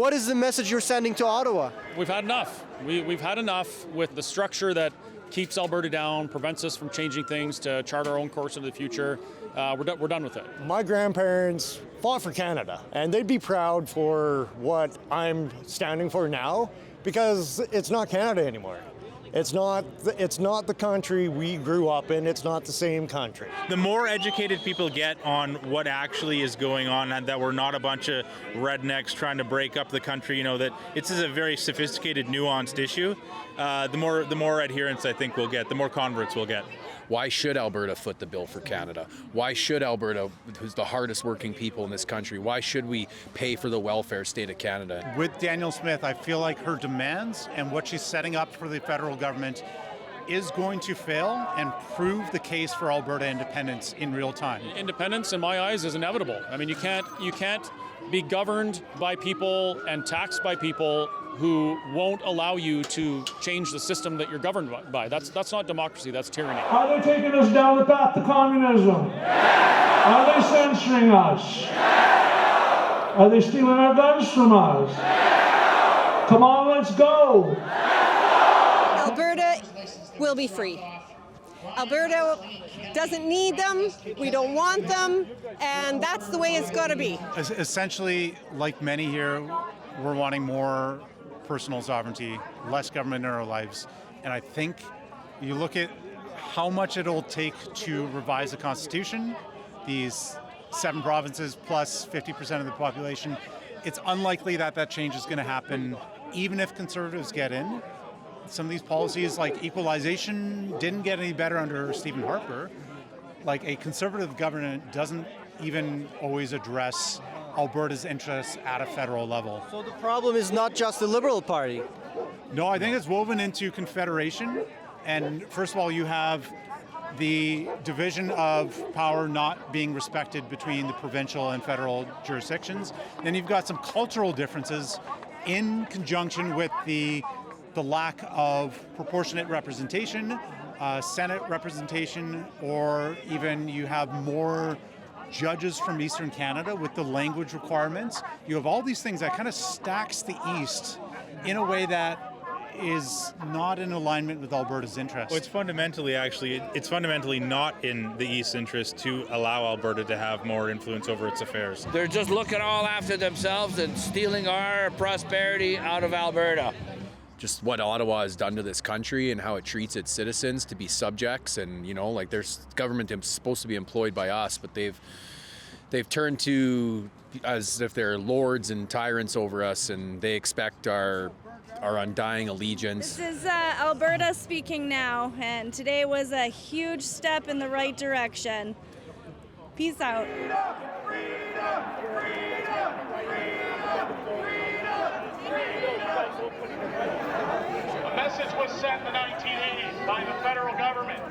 What is the message you're sending to Ottawa? We've had enough. We've had enough with the structure that keeps Alberta down, prevents us from changing things to chart our own course into the future. We're done with it. My grandparents fought for Canada, and they'd be proud for what I'm standing for now, because it's not Canada anymore. It's not the country we grew up in. It's not the same country. The more educated people get on what actually is going on, and that we're not a bunch of rednecks trying to break up the country, that this is a very sophisticated, nuanced issue, the more adherence I think we'll get, the more converts we'll get. Why should Alberta foot the bill for Canada? Why should Alberta, who's the hardest working people in this country, why should we pay for the welfare state of Canada? With Danielle Smith, I feel like her demands and what she's setting up for the federal government is going to fail and prove the case for Alberta independence in real time. Independence, in my eyes, is inevitable. I mean, you can't be governed by people and taxed by people who won't allow you to change the system that you're governed by. That's not democracy, that's tyranny. Are they taking us down the path to communism? Yeah. Are they censoring us? Yeah. Are they stealing our guns from us? Yeah. Come on, let's go. Alberta will be free. Alberta doesn't need them, we don't want them, and that's the way it's got to be. Essentially, like many here, we're wanting more personal sovereignty, less government in our lives, and I think you look at how much it'll take to revise the Constitution, these 7 provinces plus 50% of the population, it's unlikely that change is going to happen even if Conservatives get in. Some of these policies like equalization didn't get any better under Stephen Harper. Like a Conservative government doesn't even always address Alberta's interests at a federal level. So the problem is not just the Liberal Party. No, I think it's woven into confederation. And first of all, you have the division of power not being respected between the provincial and federal jurisdictions. Then you've got some cultural differences in conjunction with the lack of proportionate representation, Senate representation, or even you have more judges from Eastern Canada with the language requirements. You have all these things that kind of stacks the East in a way that is not in alignment with Alberta's interests. Well, it's fundamentally not in the East's interest to allow Alberta to have more influence over its affairs. They're just looking all after themselves and stealing our prosperity out of Alberta. Just what Ottawa has done to this country and how it treats its citizens to be subjects, and there's government supposed to be employed by us, but they've turned to as if they're lords and tyrants over us, and they expect our undying allegiance. This is Alberta speaking now, and today was a huge step in the right direction. Peace out. A message was sent in the 1980s by the federal government